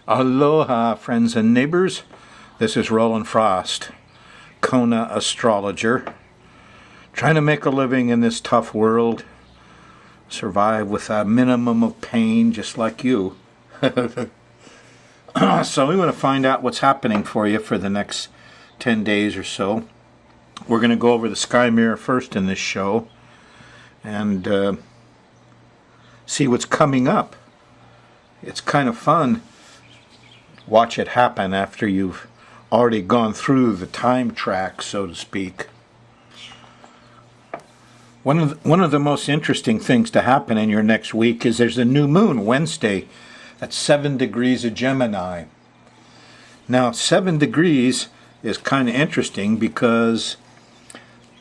Aloha, friends and neighbors. This is Rollin Frost, Kona astrologer, trying to make a living in this tough world, survive with a minimum of pain, just like you. So we want to find out what's happening for you for the next 10 days or so. We're going to go over the sky mirror first in this show and see what's coming up. It's kind of fun. Watch it happen after you've already gone through the time track, so to speak. One of the most interesting things to happen in your next week is there's a new moon Wednesday at 7 degrees of Gemini. Now, 7 degrees is kind of interesting because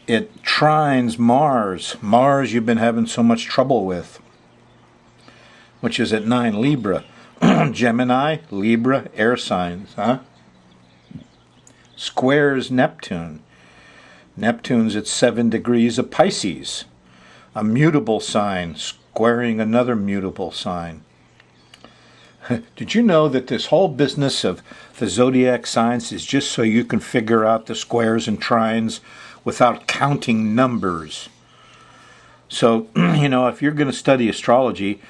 it trines Mars. Mars you've been having so much trouble with, which is at 9 Libra. Gemini, Libra, air signs, huh? Squares Neptune. Neptune's at 7 degrees of Pisces. A mutable sign, squaring another mutable sign. Did you know that this whole business of the zodiac signs is just so you can figure out the squares and trines without counting numbers? So, if you're going to study astrology,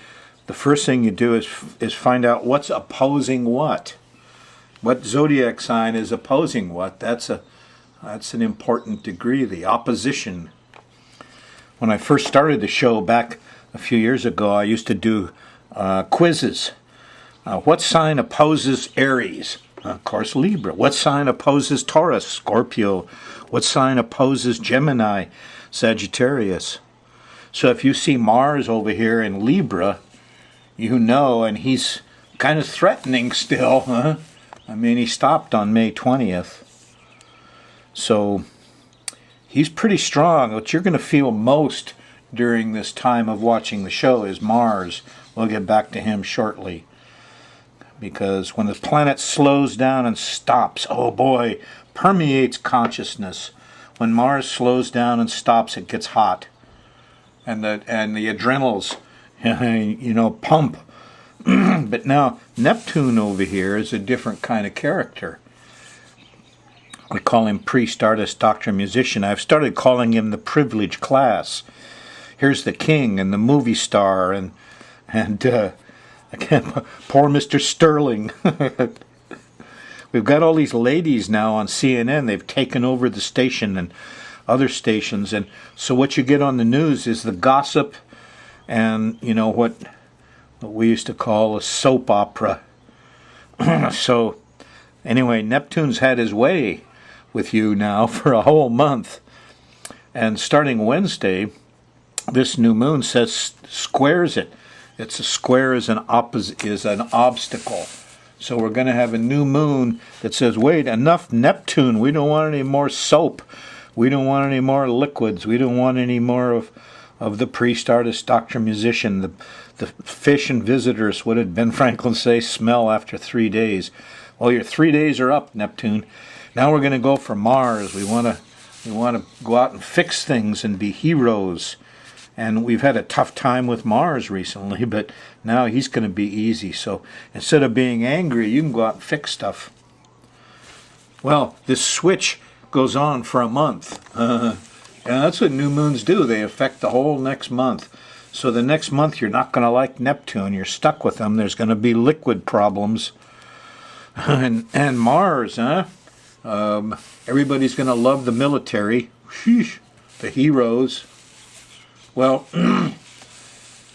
the first thing you do is find out what's opposing what. What zodiac sign is opposing what? That's an important degree, the opposition. When I first started the show back a few years ago, I used to do quizzes. What sign opposes Aries? Of course, Libra. What sign opposes Taurus? Scorpio. What sign opposes Gemini? Sagittarius. So if you see Mars over here in Libra, and he's kind of threatening still, huh? I mean, he stopped on May 20th. So he's pretty strong. What you're going to feel most during this time of watching the show is Mars. We'll get back to him shortly. Because when the planet slows down and stops, oh boy, permeates consciousness. When Mars slows down and stops, it gets hot. And the adrenals pump. But now Neptune over here is a different kind of character. We call him priest, artist, doctor, musician. I've started calling him the privileged class. Here's the king and the movie star and again, poor Mr. Sterling. We've got all these ladies now on CNN. They've taken over the station and other stations, and so what you get on the news is the gossip and what we used to call a soap opera. So anyway, Neptune's had his way with you now for a whole month, and starting Wednesday, this new moon squares it. It's a square is an obstacle. So we're going to have a new moon that says, wait, enough Neptune. We don't want any more soap. We don't want any more liquids. We don't want any more of the priest, artist, doctor, musician. The fish and visitors, what did Ben Franklin say, smell after 3 days. Well, your 3 days are up, Neptune. Now we're going to go for Mars. We want to go out and fix things and be heroes. And we've had a tough time with Mars recently, but now he's going to be easy. So instead of being angry, you can go out and fix stuff. Well, this switch goes on for a month. And that's what new moons do. They affect the whole next month. So the next month you're not going to like Neptune. You're stuck with them. There's going to be liquid problems. And Mars, huh? Everybody's going to love the military. Sheesh, the heroes. Well,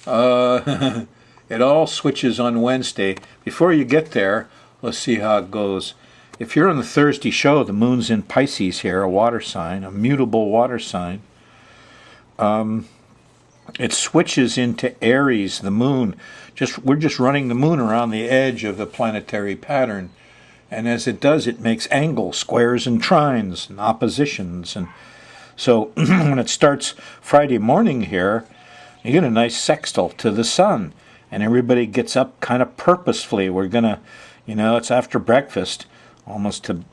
it all switches on Wednesday. Before you get there, let's see how it goes. If you're on the Thursday show, the moon's in Pisces here, a water sign, a mutable water sign. It switches into Aries, the moon. We're just running the moon around the edge of the planetary pattern. And as it does, it makes angles, squares and trines and oppositions. And so when it starts Friday morning here, you get a nice sextile to the sun. And everybody gets up kind of purposefully. We're going to, it's after breakfast, almost to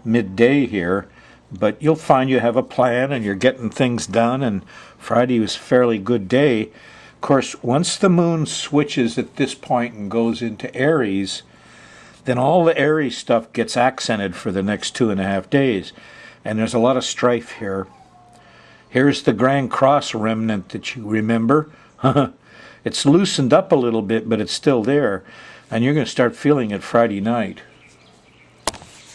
midday here. But you'll find you have a plan and you're getting things done. And Friday was a fairly good day. course, once the moon switches at this point and goes into Aries, then all the Aries stuff gets accented for the next 2.5 days. And there's a lot of strife here. Here's the Grand Cross remnant that you remember. It's loosened up a little bit, but it's still there. And you're going to start feeling it Friday night.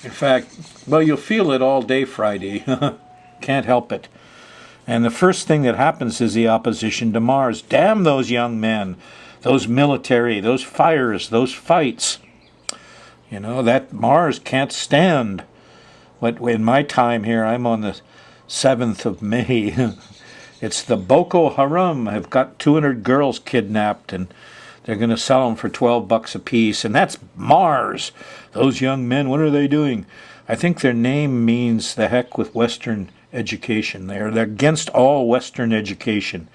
In fact, well, you'll feel it all day Friday. Can't help it. And the first thing that happens is the opposition to Mars. Damn those young men, those military, those fires, those fights. You know, that Mars can't stand. But in my time here, I'm on the 7th of May. It's the Boko Haram have got 200 girls kidnapped, and they're going to sell them for $12 a piece. And that's Mars. Those young men, what are they doing? I think their name means the heck with Western education. They're against all Western education.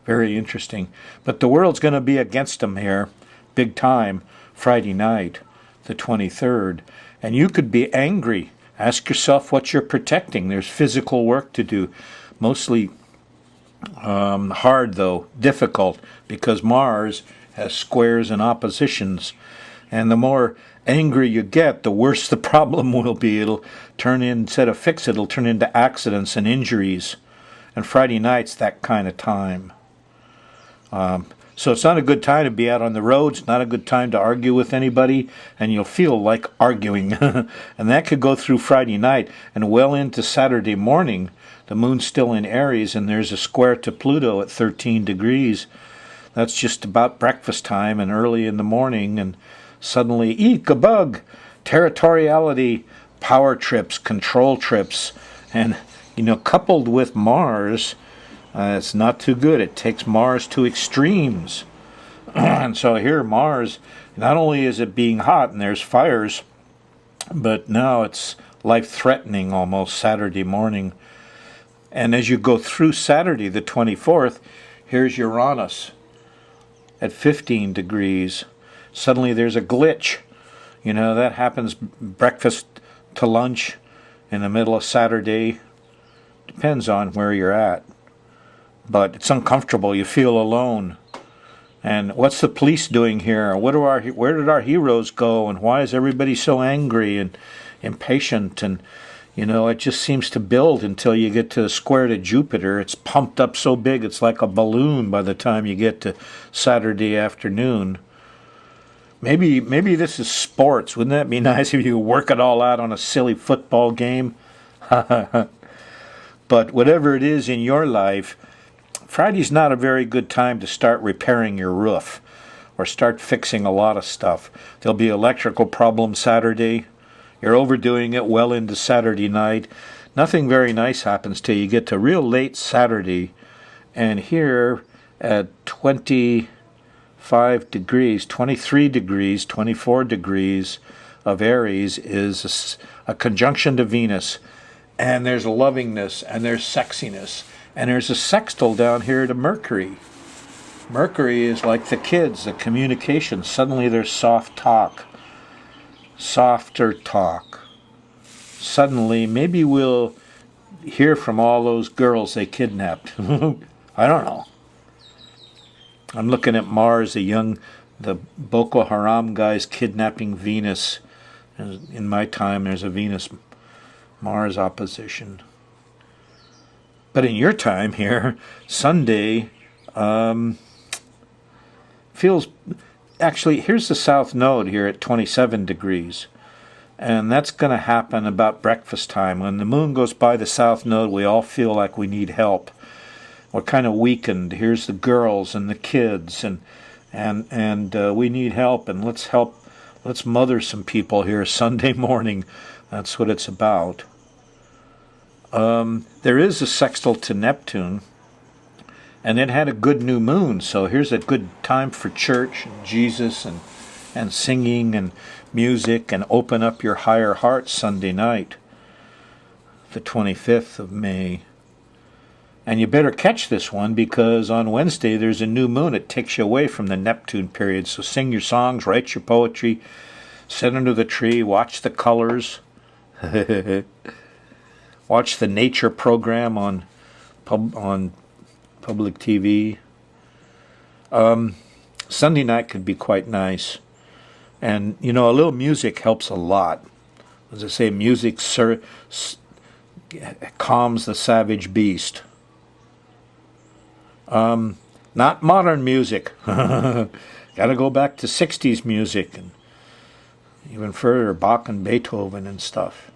Very interesting. But the world's going to be against them here, big time, Friday night, the 23rd. And you could be angry. Ask yourself what you're protecting. There's physical work to do. Mostly hard, though, difficult, because Mars has squares and oppositions. And the more angry you get, the worse the problem will be. It'll turn in, instead of fix it, it'll turn into accidents and injuries. And Friday night's that kind of time. So it's not a good time to be out on the roads, not a good time to argue with anybody, and you'll feel like arguing. And that could go through Friday night and well into Saturday morning. The moon's still in Aries, and there's a square to Pluto at 13 degrees. That's just about breakfast time and early in the morning, and suddenly, eek, a bug, territoriality, power trips, control trips, and, you know, coupled with Mars, it's not too good. It takes Mars to extremes. And so here, Mars, not only is it being hot and there's fires, but now it's life-threatening almost Saturday morning. And as you go through Saturday, the 24th, here's Uranus at 15 degrees. Suddenly there's a glitch. You know, that happens breakfast to lunch in the middle of Saturday. Depends on where you're at. But it's uncomfortable. You feel alone. And what's the police doing here? Where did our heroes go? And why is everybody so angry and impatient? And, you know, it just seems to build until you get to the square to Jupiter. It's pumped up so big it's like a balloon by the time you get to Saturday afternoon. Maybe this is sports. Wouldn't that be nice if you work it all out on a silly football game? But whatever it is in your life, Friday's not a very good time to start repairing your roof or start fixing a lot of stuff. There'll be electrical problems Saturday. You're overdoing it well into Saturday night. Nothing very nice happens till you get to real late Saturday. And here at 25 degrees, 23 degrees, 24 degrees of Aries is a conjunction to Venus. And there's lovingness, and there's sexiness. And there's a sextile down here to Mercury. Mercury is like the kids, the communication. Suddenly there's soft talk. Softer talk. Suddenly, maybe we'll hear from all those girls they kidnapped. I don't know. I'm looking at Mars, the Boko Haram guys kidnapping Venus. In my time, there's a Venus-Mars opposition. But in your time here, Sunday feels... Actually, here's the south node here at 27 degrees. And that's going to happen about breakfast time. When the moon goes by the south node, we all feel like we need help. We're kind of weakened. Here's the girls and the kids, and we need help. And let's help. Let's mother some people here Sunday morning. That's what it's about. There is a sextile to Neptune, and it had a good new moon, so here's a good time for church and Jesus and singing and music, and open up your higher heart Sunday night, the 25th of May. And you better catch this one, because on Wednesday there's a new moon. It takes you away from the Neptune period, so sing your songs, write your poetry, sit under the tree, watch the colors. Watch the nature program on public TV. Sunday night could be quite nice. And, a little music helps a lot. As I say, music calms the savage beast. Not modern music. Got to go back to 60s music and even further, Bach and Beethoven and stuff.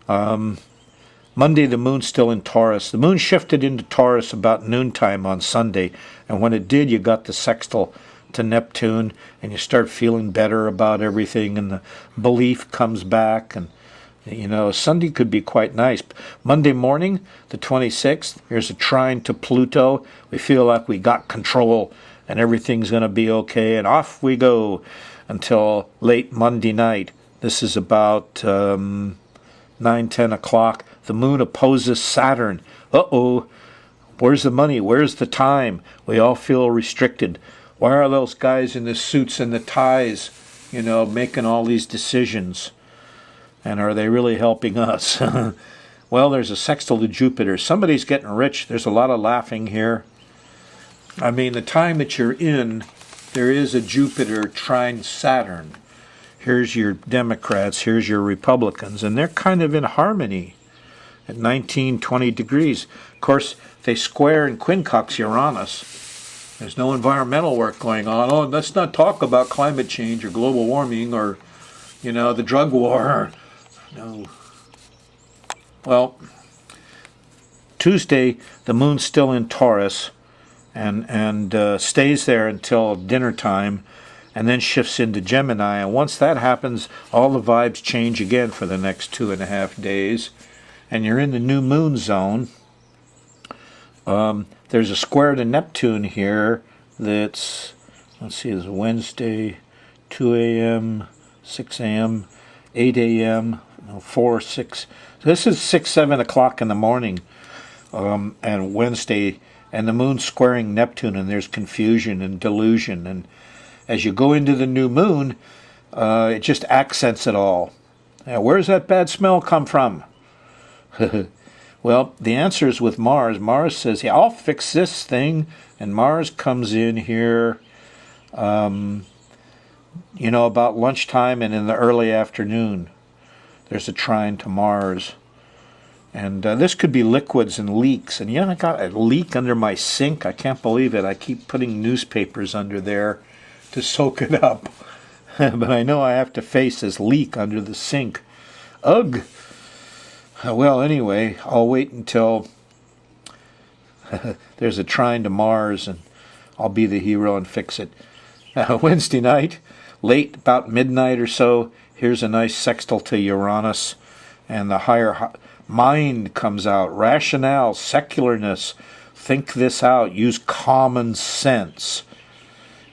Monday, the moon's still in Taurus. The moon shifted into Taurus about noontime on Sunday, and when it did, you got the sextile to Neptune, and you start feeling better about everything, and the belief comes back, and Sunday could be quite nice. Monday morning, the 26th, here's a trine to Pluto. We feel like we got control, and everything's going to be okay, and off we go until late Monday night. This is about 9-10 o'clock. The moon opposes Saturn. Uh-oh. Where's the money? Where's the time? We all feel restricted. Why are those guys in the suits and the ties, making all these decisions? And are they really helping us? Well, there's a sextile to Jupiter. Somebody's getting rich. There's a lot of laughing here. I mean, the time that you're in, there is a Jupiter trine Saturn. Here's your Democrats, here's your Republicans, and they're kind of in harmony at 19, 20 degrees. Of course, they square in quincunx Uranus. There's no environmental work going on. Oh, let's not talk about climate change or global warming or, the drug war. No. Well, Tuesday, the moon's still in Taurus and stays there until dinner time, and then shifts into Gemini. And once that happens, all the vibes change again for the next 2.5 days. And you're in the new moon zone. There's a square to Neptune here that's, it's Wednesday, 2 a.m., 6 a.m., 8 a.m., 4, 6. So this is 6, 7 o'clock in the morning, and Wednesday, and the moon's squaring Neptune, and there's confusion and delusion. And as you go into the new moon, it just accents it all. Now, where's that bad smell come from? Well, the answer is with Mars. Mars says, yeah, I'll fix this thing. And Mars comes in here, about lunchtime and in the early afternoon. There's a trine to Mars. And this could be liquids and leaks. And I got a leak under my sink. I can't believe it. I keep putting newspapers under there to soak it up. But I know I have to face this leak under the sink. Ugh. Well, anyway, I'll wait until there's a trine to Mars, and I'll be the hero and fix it. Wednesday night, late, about midnight or so, here's a nice sextile to Uranus, and the higher mind comes out. Rationale, secularness, think this out, use common sense.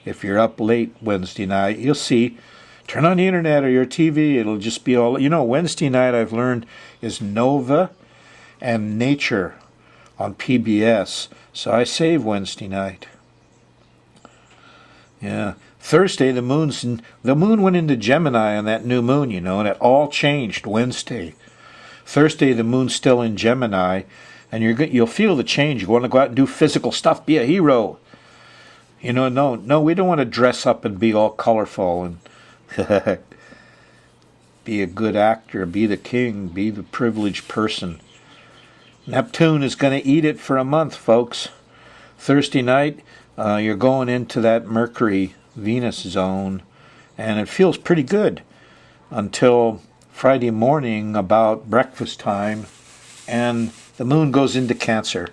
If you're up late Wednesday night, you'll see. Turn on the internet or your TV. It'll just be all... Wednesday night I've learned is Nova and Nature on PBS. So I save Wednesday night. Yeah. Thursday, the moon went into Gemini on that new moon, and it all changed Wednesday. Thursday, the moon's still in Gemini, and you'll feel the change. You want to go out and do physical stuff, be a hero. No, we don't want to dress up and be all colorful and be a good actor, be the king, be the privileged person. Neptune is going to eat it for a month, folks. Thursday night, you're going into that Mercury-Venus zone, and it feels pretty good until Friday morning about breakfast time, and the moon goes into Cancer,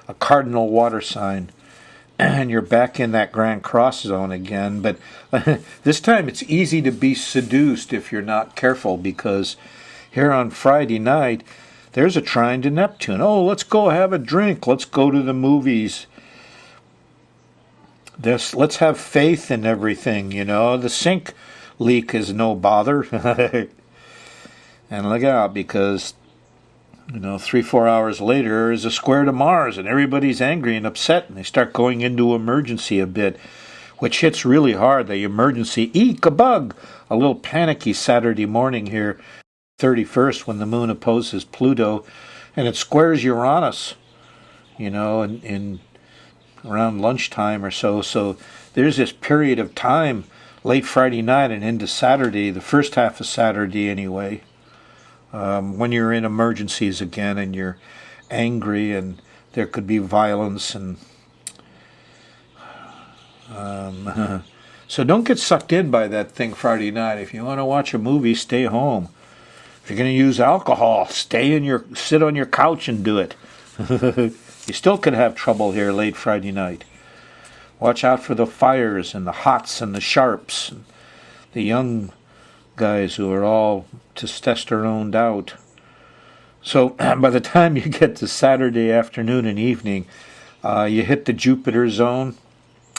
a cardinal water sign. And you're back in that Grand Cross zone again. But this time it's easy to be seduced if you're not careful, because here on Friday night, there's a trine to Neptune. Oh, let's go have a drink. Let's go to the movies. Let's have faith in everything, The sink leak is no bother. And look out, because 3-4 hours later is a square to Mars, and everybody's angry and upset, and they start going into emergency a bit, which hits really hard, the emergency. Eek, a bug! A little panicky Saturday morning here, 31st, when the moon opposes Pluto, and it squares Uranus, in around lunchtime or so. So there's this period of time, late Friday night and into Saturday, the first half of Saturday anyway, when you're in emergencies again and you're angry and there could be violence and so don't get sucked in by that thing Friday night. If you want to watch a movie, stay home. If you're going to use alcohol, sit on your couch and do it. You still can have trouble here late Friday night. Watch out for the fires and the hots and the sharps, and the young guys who are all testosteroned out. So by the time you get to Saturday afternoon and evening, you hit the Jupiter zone.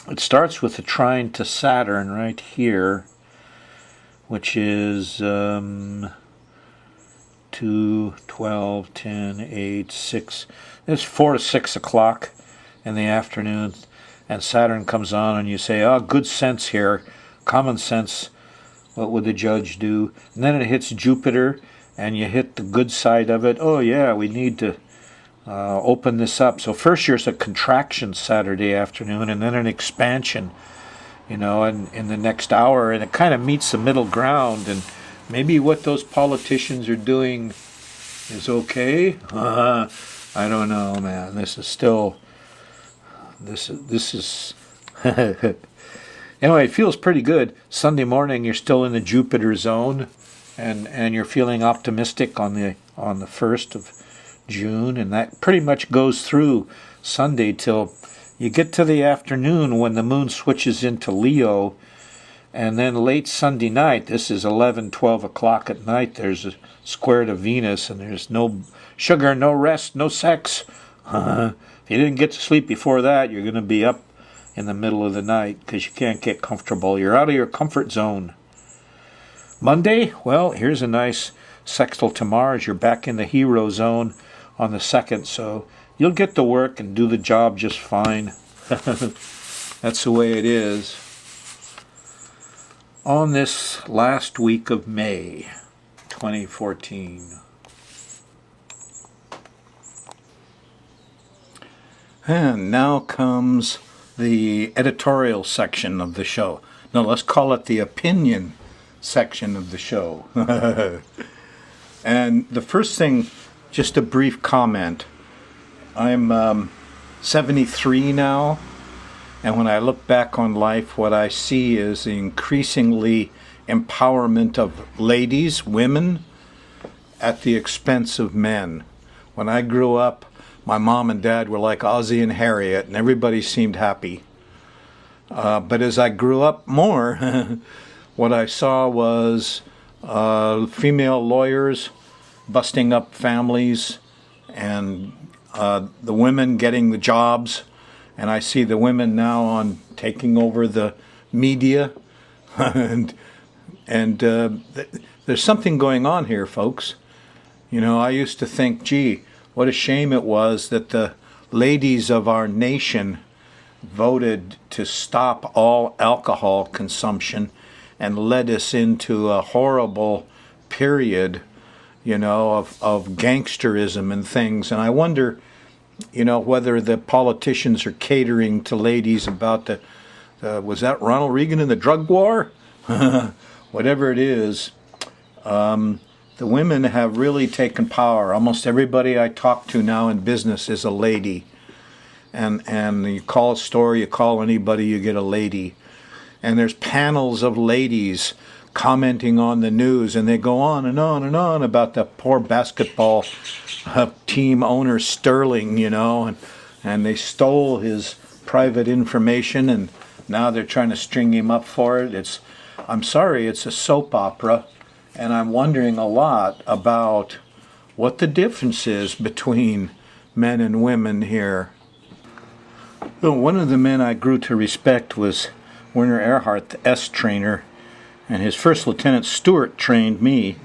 It starts with a trine to Saturn right here, which is 2, 12, 10, 8, 6. It's 4 to 6 o'clock in the afternoon, and Saturn comes on, and you say, oh, good sense here, common sense, what would the judge do? And then it hits Jupiter, and you hit the good side of it. Oh, yeah, we need to open this up. So first there's a contraction Saturday afternoon, and then an expansion, and in the next hour, and it kind of meets the middle ground, and maybe what those politicians are doing is okay. I don't know, man. This is anyway, it feels pretty good. Sunday morning you're still in the Jupiter zone, and you're feeling optimistic on the 1st of June, and that pretty much goes through Sunday till you get to the afternoon when the moon switches into Leo. And then late Sunday night, this is 11, 12 o'clock at night, there's a square to Venus, and there's no sugar, no rest, no sex. If you didn't get to sleep before that, you're going to be up in the middle of the night because you can't get comfortable. You're out of your comfort zone. Monday, well, here's a nice sextile to Mars. You're back in the hero zone on the 2nd, so you'll get to work and do the job just fine. That's the way it is. On this last week of May 2014. And now comes the editorial section of the show. No, let's call it the opinion section of the show. And the first thing, just a brief comment. I'm 73 now. And when I look back on life, what I see is the increasingly empowerment of ladies, women, at the expense of men. When I grew up, my mom and dad were like Ozzie and Harriet, and everybody seemed happy. But as I grew up more, what I saw was female lawyers busting up families, and the women getting the jobs. And I see the women now on taking over the media, and there's something going on here, folks. I used to think, gee, what a shame it was that the ladies of our nation voted to stop all alcohol consumption and led us into a horrible period, of gangsterism and things. And I wonder, whether the politicians are catering to ladies about the was that Ronald Reagan in the drug war? Whatever it is, the women have really taken power. Almost everybody I talk to now in business is a lady. And you call a store, you call anybody, you get a lady. And there's panels of ladies commenting on the news, and they go on and on and on about the poor basketball team owner Sterling, and they stole his private information, and now they're trying to string him up for it. I'm sorry, it's a soap opera, and I'm wondering a lot about what the difference is between men and women here. Well, one of the men I grew to respect was Werner Erhard, the S trainer, and his first lieutenant Stewart trained me.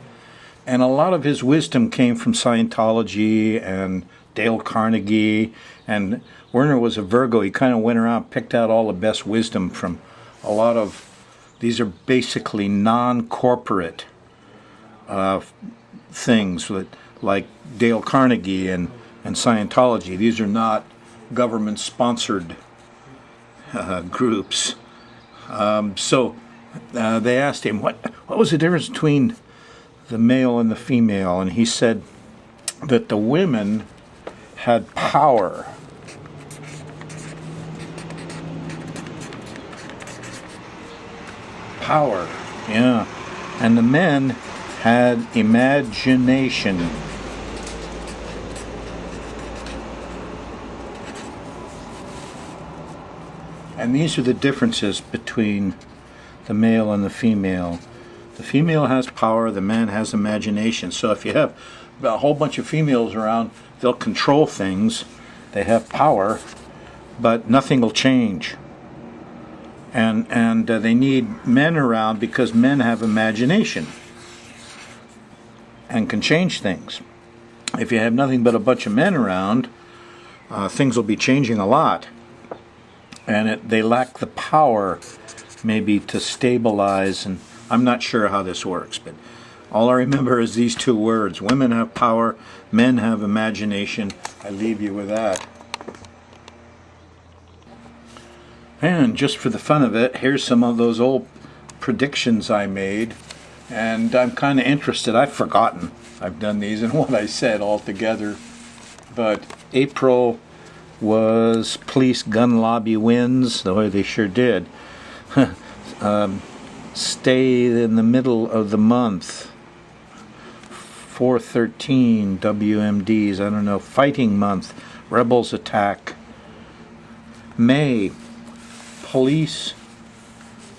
And a lot of his wisdom came from Scientology and Dale Carnegie. And Werner was a Virgo. He kind of went around, picked out all the best wisdom from a lot of, these are basically non-corporate things like Dale Carnegie and Scientology. These are not government-sponsored groups. So they asked him, what was the difference between the male and the female? And he said that the women had power. Power, yeah. And the men had imagination. And these are the differences between the male and the female. The female has power, the man has imagination. So if you have a whole bunch of females around, they'll control things. They have power, but nothing will change. And they need men around because men have imagination and can change things. If you have nothing but a bunch of men around, things will be changing a lot. And they lack the power maybe to stabilize, and I'm not sure how this works, but all I remember is these two words: women have power, men have imagination. I leave you with that. And just for the fun of it, here's some of those old predictions I made, and I'm kind of interested. I've forgotten I've done these and what I said altogether, but April was police gun lobby wins. The way they sure did. Stay in the middle of the month. 413 WMDs. I don't know. Fighting month. Rebels attack. May. Police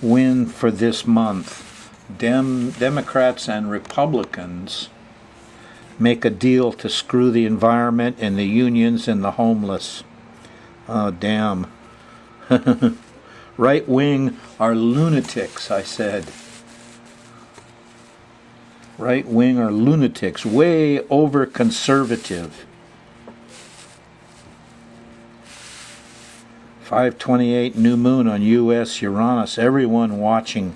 win for this month. Democrats and Republicans make a deal to screw the environment and the unions and the homeless. Oh, damn. Right wing are lunatics, I said. Right wing are lunatics, way over conservative. 528 new moon on U.S. Uranus. Everyone watching.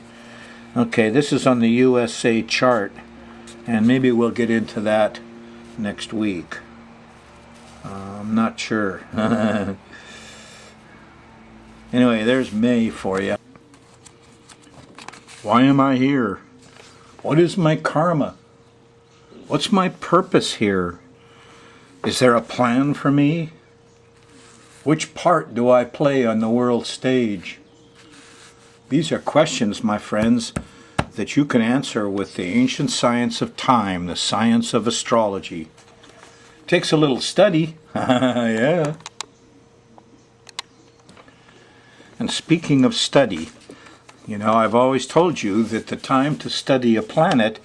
Okay, this is on the USA chart, and maybe we'll get into that next week. I'm not sure. Anyway, there's May for you. Why am I here? What is my karma? What's my purpose here? Is there a plan for me? Which part do I play on the world stage? These are questions, my friends, that you can answer with the ancient science of time, the science of astrology. Takes a little study. Yeah. And speaking of study, you know, I've always told you that the time to study a planet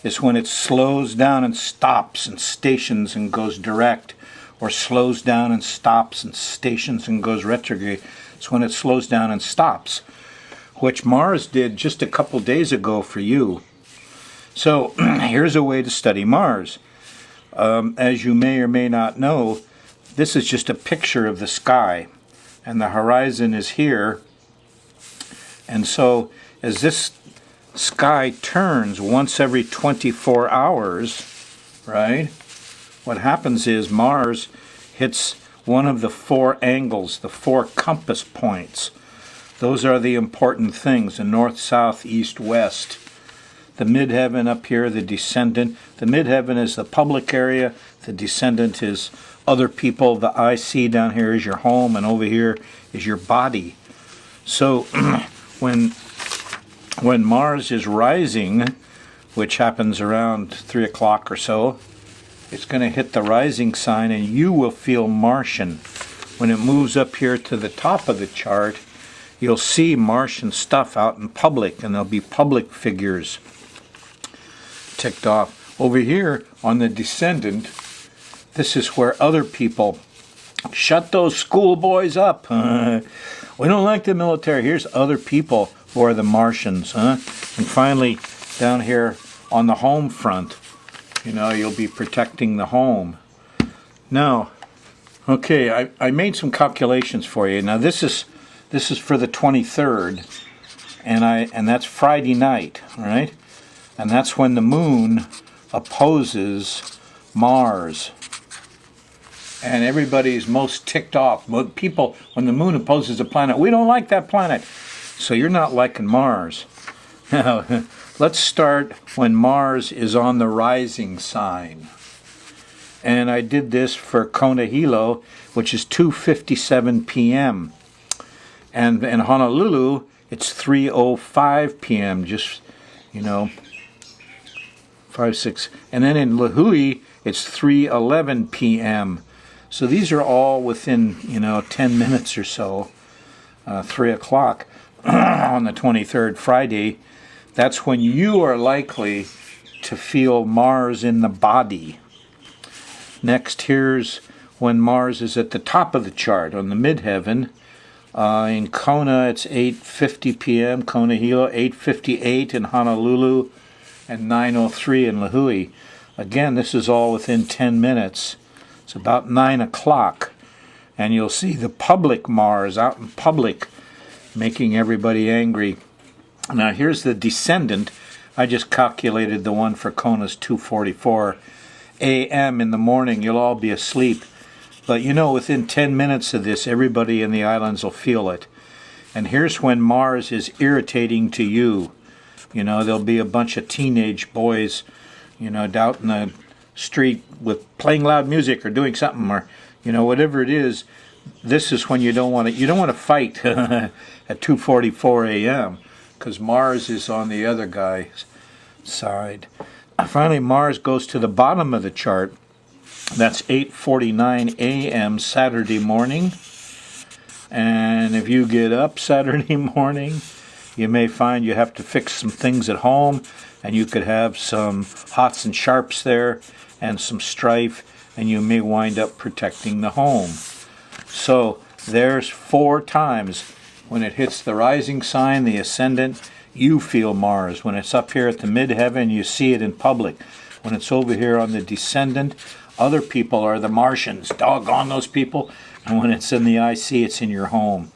is when it slows down and stops and stations and goes direct, or slows down and stops and stations and goes retrograde. It's when it slows down and stops, which Mars did just a couple days ago for you. So here's a way to study Mars. As you may or may not know, this is just a picture of the sky, and the horizon is here. And so as this sky turns once every 24 hours, right, what happens is Mars hits one of the four angles, the four compass points. Those are the important things: the north, south, east, west. The midheaven up here, the descendant. The midheaven is the public area. The descendant is other people. The IC down here is your home, and over here is your body. So when Mars is rising, which happens around 3 o'clock or so, it's going to hit the rising sign, and you will feel Martian. When it moves up here to the top of the chart, you'll see Martian stuff out in public, and there'll be public figures ticked off. Over here on the descendant, this is where other people shut those schoolboys up. We don't like the military. Here's other people who are the Martians. And finally, down here on the home front, you know, you'll be protecting the home. Now, okay, I made some calculations for you. Now this is for the 23rd, and that's Friday night, right? And that's when the moon opposes Mars. and everybody's most ticked off. When when the moon opposes a planet, we don't like that planet. So you're not liking Mars. Now, let's start when Mars is on the rising sign. And I did this for Kona Hilo, which is 2:57 p.m. And in Honolulu, it's 3:05 p.m. Just, 5, 6. And then in Lihue, it's 3:11 p.m. So these are all within, 10 minutes or so. 3 o'clock on the 23rd, Friday. That's when you are likely to feel Mars in the body. Next, here's when Mars is at the top of the chart on the midheaven. In Kona, it's 8:50 p.m. Kona Hilo, 8:58 in Honolulu, and 9:03 in Lihue. Again, this is all within 10 minutes. It's about 9 o'clock. And you'll see the public Mars out in public making everybody angry. Now, here's the descendant. I just calculated the one for Kona's 2:44 a.m. in the morning. You'll all be asleep. But within 10 minutes of this, everybody in the islands will feel it. And here's when Mars is irritating to you. There'll be a bunch of teenage boys, out in the street with playing loud music or doing something, or, whatever it is. This is when you don't want to fight at 2:44 a.m. because Mars is on the other guy's side. Finally, Mars goes to the bottom of the chart. That's 8:49 a.m. Saturday morning. And if you get up Saturday morning, you may find you have to fix some things at home, and you could have some hots and sharps there and some strife, and you may wind up protecting the home. So there's 4 times when it hits the rising sign, the ascendant, you feel Mars. When it's up here at the midheaven, you see it in public. When it's over here on the descendant, other people are the Martians. Doggone those people. And when it's in the IC, it's in your home.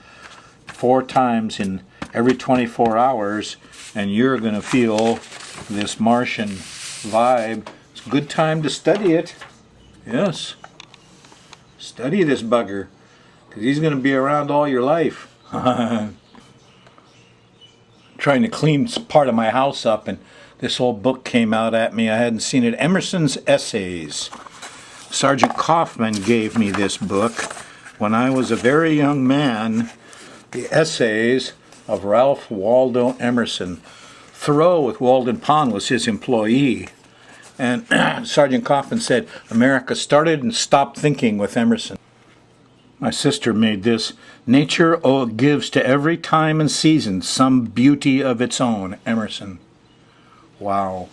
4 times in every 24 hours, and you're going to feel this Martian vibe. It's a good time to study it. Yes. Study this bugger, because he's going to be around all your life. Trying to clean part of my house up, and this old book came out at me. I hadn't seen it. Emerson's Essays. Sergeant Kaufman gave me this book when I was a very young man. The Essays of Ralph Waldo Emerson. Thoreau with Walden Pond was his employee. And Sergeant Kaufman said, America started and stopped thinking with Emerson. My sister made this. Nature gives to every time and season some beauty of its own. Emerson. Wow.